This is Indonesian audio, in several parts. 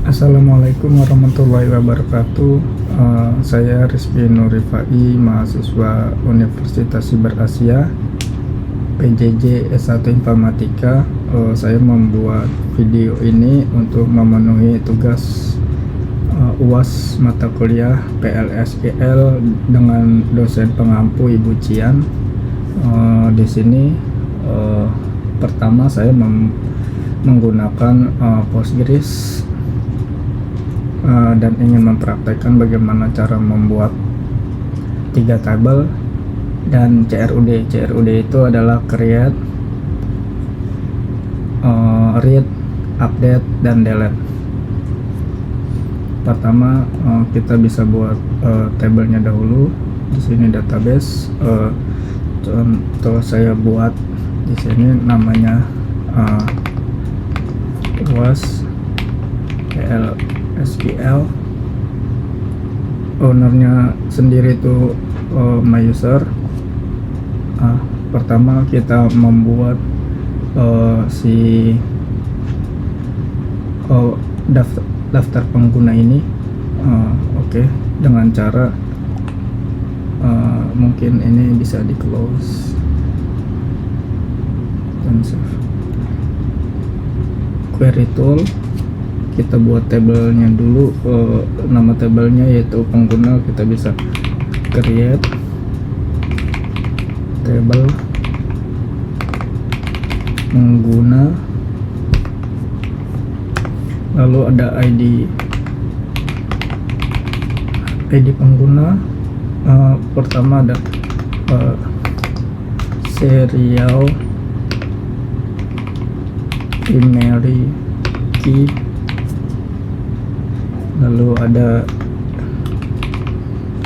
Assalamualaikum warahmatullahi wabarakatuh. Saya Rizky Nurifai, mahasiswa Universitas Siber Asia, PJJ S1 Informatika. Saya membuat video ini untuk memenuhi tugas UAS mata kuliah PLSGL dengan dosen pengampu Ibu Cian. Di sini pertama saya menggunakan Postgres dan ingin mempraktekkan bagaimana cara membuat 3 tabel dan CRUD. CRUD itu adalah create, read, update, dan delete. Pertama kita bisa buat tabelnya dahulu. Di sini database. Contoh saya buat di sini namanya UAS PLSGL. Ownernya sendiri itu my user. Pertama kita membuat daftar pengguna ini. Oke, dengan cara mungkin ini bisa di close dan save. Query tool, kita buat tabelnya dulu. Nama tabelnya yaitu pengguna. Kita bisa create table pengguna, lalu ada ID pengguna. Pertama ada serial primary key, lalu ada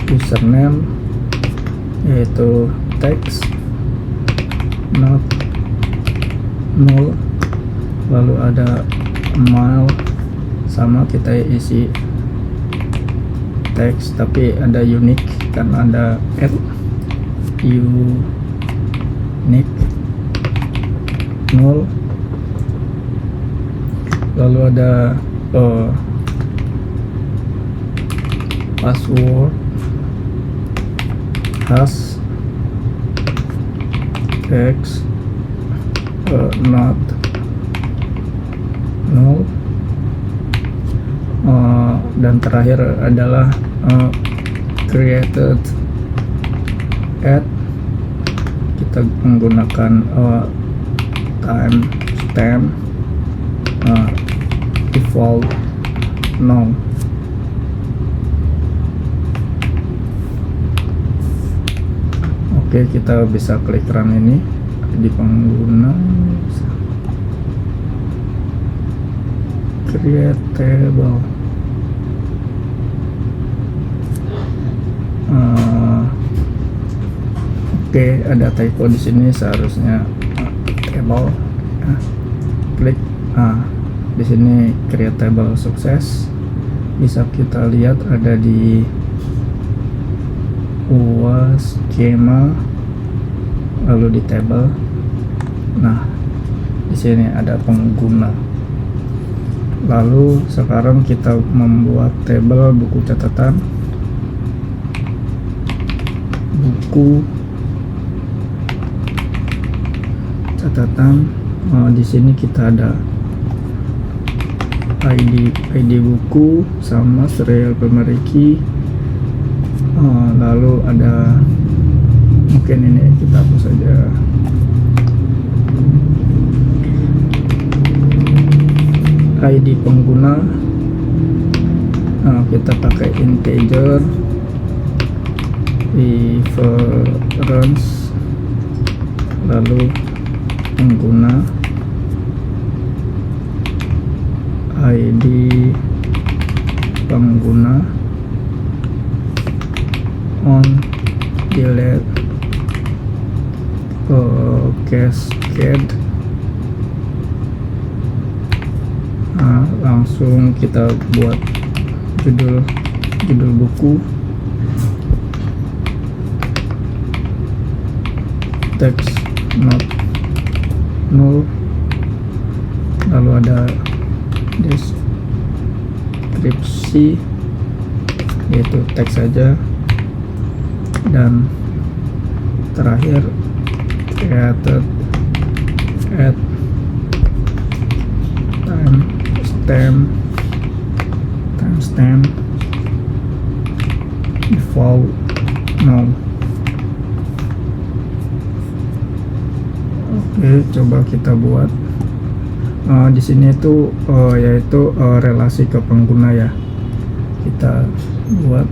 username yaitu text not null, lalu ada mail, sama kita isi teks tapi ada unique karena ada unique null, lalu ada password hash text not null, dan terakhir adalah created at. Kita menggunakan timestamp default no. Oke, kita bisa klik run ini di pengguna, create table. Oke, ada typo di sini, seharusnya table. Klik di sini create table sukses. Bisa kita lihat ada di UAS schema, lalu di table. Nah, di sini ada pengguna. Lalu sekarang kita membuat tabel buku catatan. Buku catatan. Di sini kita ada ID buku sama serial primary key. Lalu ada, mungkin ini kita hapus saja. ID pengguna, kita pakai integer. Reference, lalu pengguna, ID pengguna, on, delete, cascade. Langsung kita buat judul buku, text not null, lalu ada deskripsi, yaitu teks saja, dan terakhir created at timestamp default null. Oke, coba kita buat di sini itu yaitu relasi ke pengguna ya. Kita buat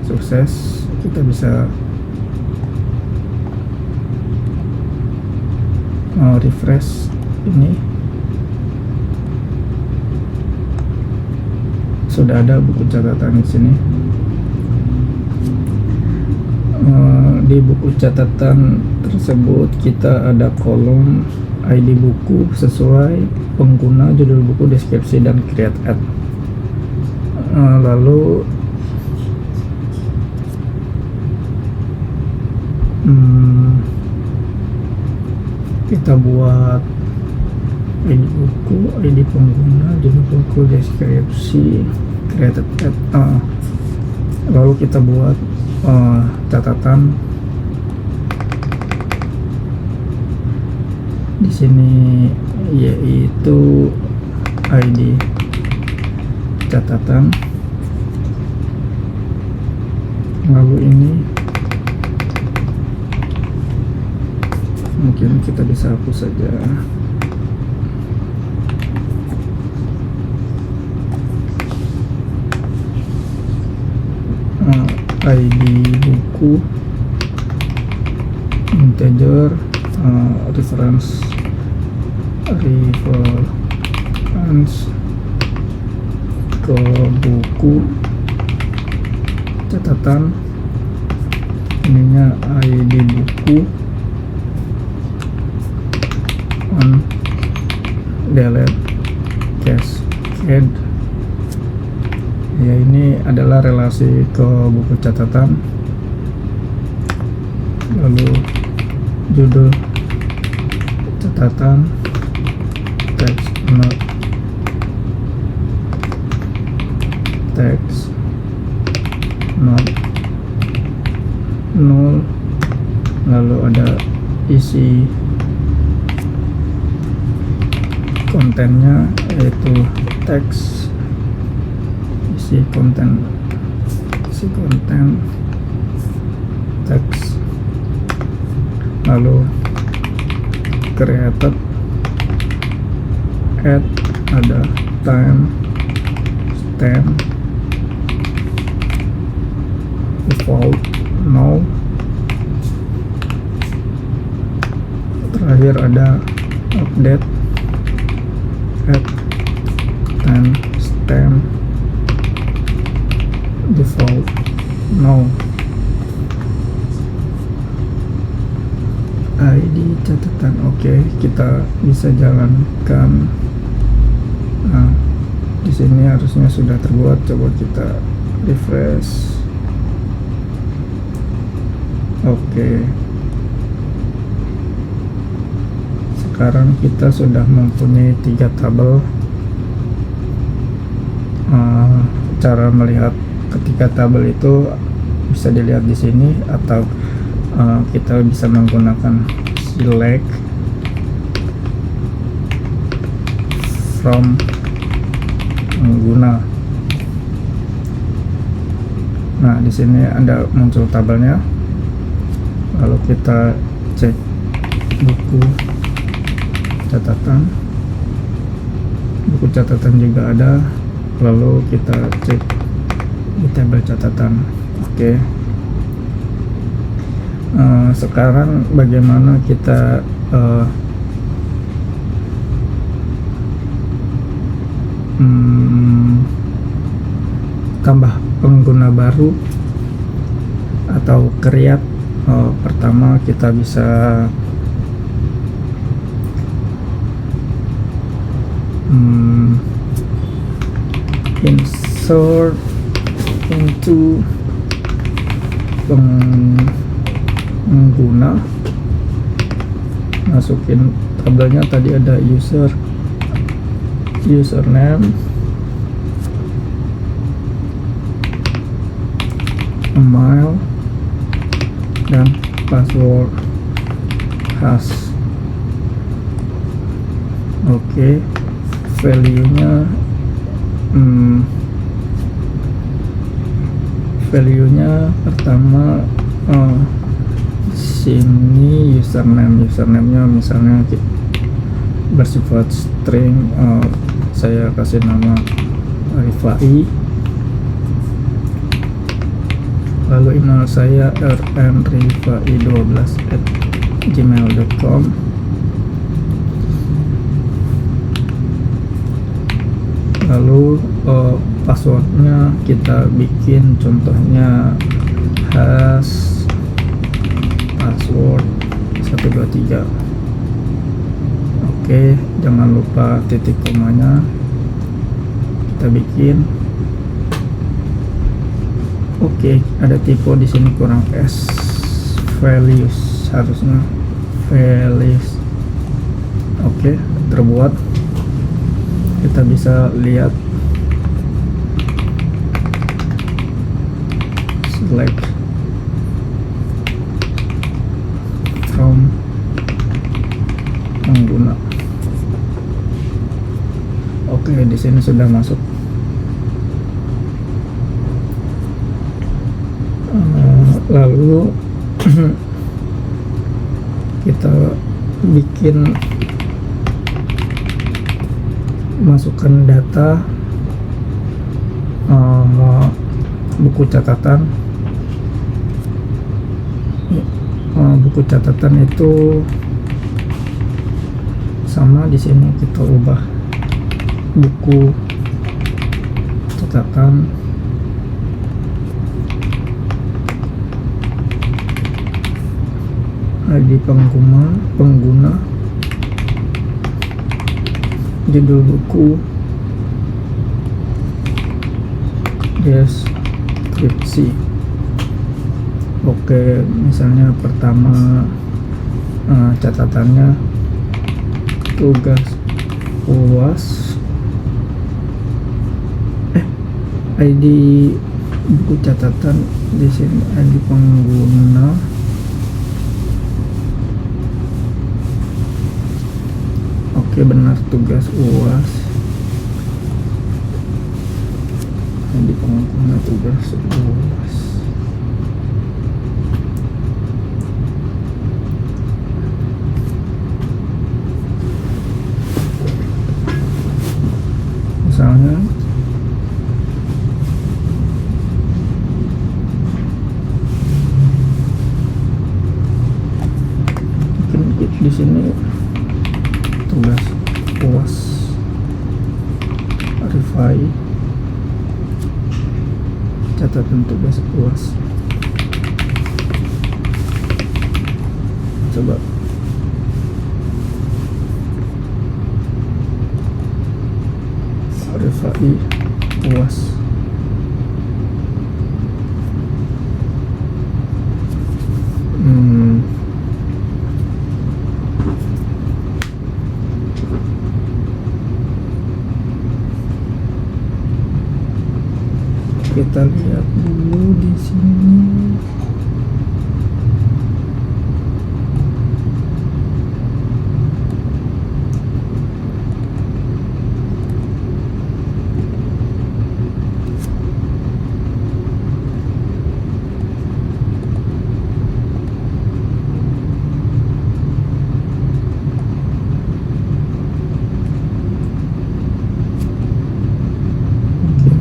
sukses. Kita bisa refresh ini. Sudah ada buku catatan di sini. Di buku catatan tersebut kita ada kolom ID buku sesuai pengguna, judul buku, deskripsi, dan create ad. Lalu kita buat ID buku, ID pengguna, judul buku, deskripsi, create ad. Lalu kita buat catatan di sini, yaitu ID catatan. Lalu ini mungkin kita bisa hapus saja. ID buku, integer, reference ke buku catatan, ininya ID buku, on delete cascade ya. Ini adalah relasi ke buku catatan. Lalu judul catatan, text not null. Lalu ada isi kontennya, yaitu teks, isi konten teks. Lalu created at, ada timestamp default null. Terakhir ada update at timestamp default null. ID catatan. Oke, kita bisa jalankan. Di sini harusnya sudah terbuat. Coba kita refresh. Oke, sekarang kita sudah mempunyai 3 tabel. Cara melihat ketika tabel itu bisa dilihat di sini, atau kita bisa menggunakan select from pengguna. Nah, di sini ada muncul tabelnya. Lalu kita cek buku catatan. Buku catatan juga ada. Lalu kita cek di tabel catatan. Oke. Sekarang bagaimana kita tambah pengguna baru atau create. Pertama kita bisa insert into pengguna, masukin tabelnya. Tadi ada username, password hash. Oke, value-nya pertama sini username-nya misalnya bersifat string, saya kasih nama Rifai, lalu email saya rnrifai12@gmail.com. lalu passwordnya kita bikin contohnya hash password 123. Oke, jangan lupa titik komanya kita bikin. Oke, ada tipe di sini kurang s, values, harusnya values. Oke, terbuat. Kita bisa lihat select from pengguna. Oke, di sini sudah masuk. Lalu kita bikin, masukkan data buku catatan. Buku catatan itu sama, di sini kita ubah buku catatan. ID pengguna, judul buku, deskripsi. Oke, misalnya pertama catatannya tugas UAS, ID buku catatan, di sini ID pengguna. Oke, benar, tugas UAS, ID pengguna tugas UAS. Misalnya mungkin di sini tugas UAS Rifai, catatan tugas UAS. Coba Rifai UAS. Kita lihat dulu di sini.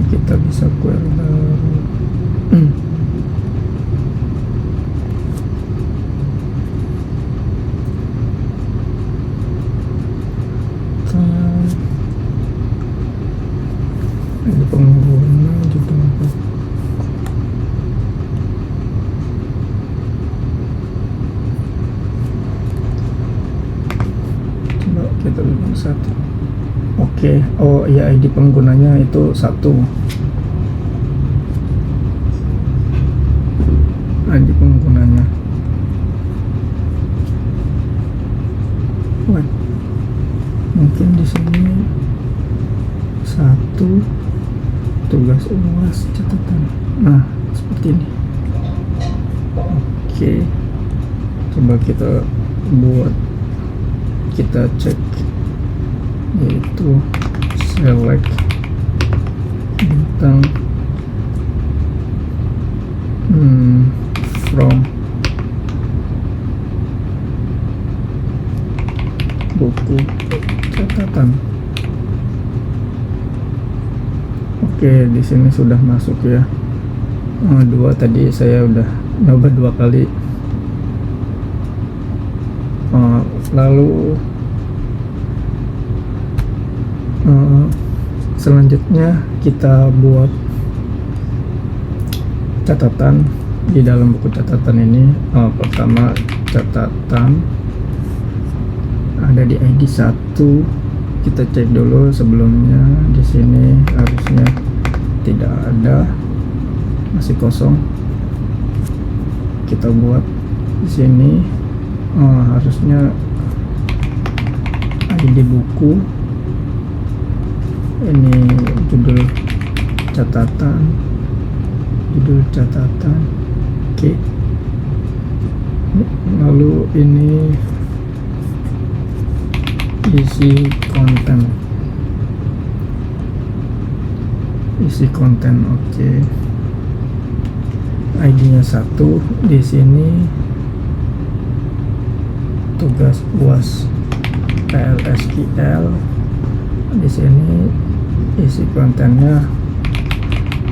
Kita bisa query baru. Ini pengguna juga. Coba kita bikin satu. Oke, oh iya, ID penggunanya itu 1. ID penggunanya. Wah, mungkin di sini 1 tugas UAS catatan. Nah, seperti ini. Oke, Coba kita cek, yaitu select bintang from buku catatan. Oke, di sini sudah masuk ya. Dua tadi saya udah nyoba 2 kali. Lalu selanjutnya kita buat catatan di dalam buku catatan ini. Pertama, catatan ada di ID 1. Kita cek dulu sebelumnya. Di sini harusnya tidak ada, masih kosong. Kita buat di sini. Harusnya ID buku, ini judul catatan. Oke. Lalu ini isi konten. Oke. ID-nya 1. Di sini tugas UAS PLSQL. Di sini isi kontennya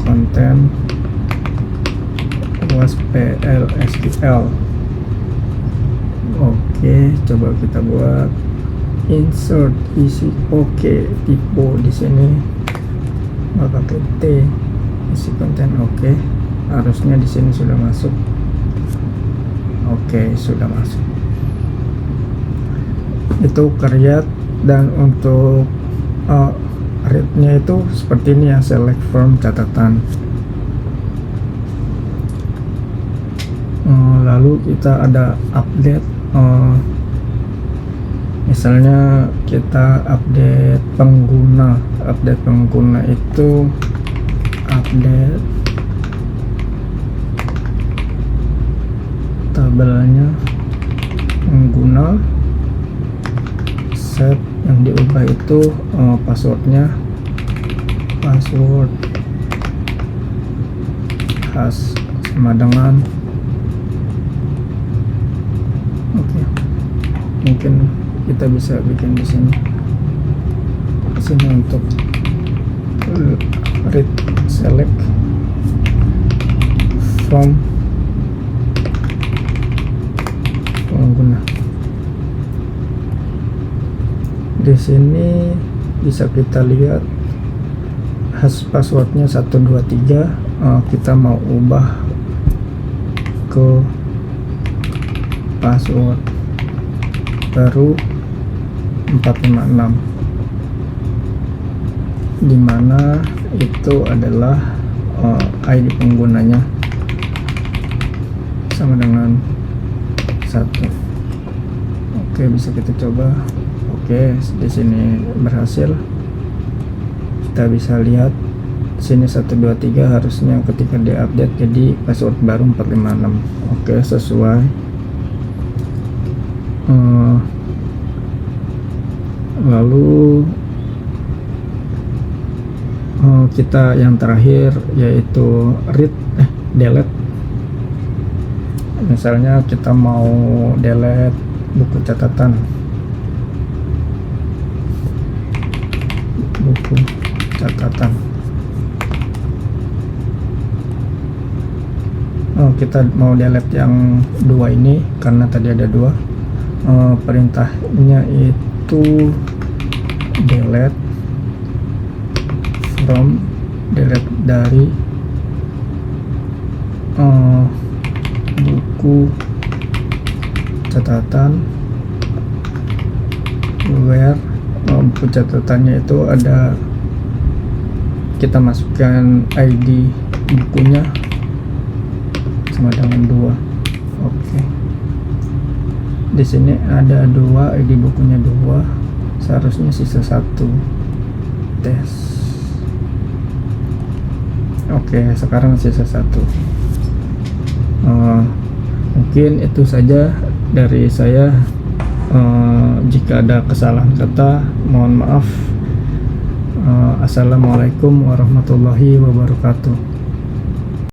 konten UAS PLSQL. Oke, coba kita buat insert isi. Oke, tipe di sini nggak pakai T, isi konten. Oke, harusnya di sini sudah masuk. Oke, sudah masuk. Itu create, dan untuk read-nya itu seperti ini ya, select from catatan. Lalu kita ada update. Misalnya kita update pengguna. Update pengguna itu update tabelnya pengguna. Set yang diubah itu password has sama dengan mungkin kita bisa bikin di sini untuk read select from pengguna. Di sini bisa kita lihat hash passwordnya 123. Kita mau ubah ke password baru 456, dimana itu adalah ID penggunanya sama dengan 1. Oke, bisa kita coba. Oke, di sini berhasil. Kita bisa lihat sini 123 harusnya ketika diupdate jadi password baru 456. Oke, sesuai. Lalu kita yang terakhir yaitu delete. Misalnya kita mau delete buku catatan. Kita mau delete yang 2 ini karena tadi ada 2. Perintahnya itu delete from, delete dari buku catatan, where buku catatannya itu ada, kita masukkan ID bukunya sama dengan 2. Oke. Di sini ada 2, ID bukunya 2, seharusnya sisa 1. Tes. Oke, sekarang sisa 1. Mungkin itu saja dari saya. Jika ada kesalahan kata, mohon maaf. Assalamualaikum warahmatullahi wabarakatuh.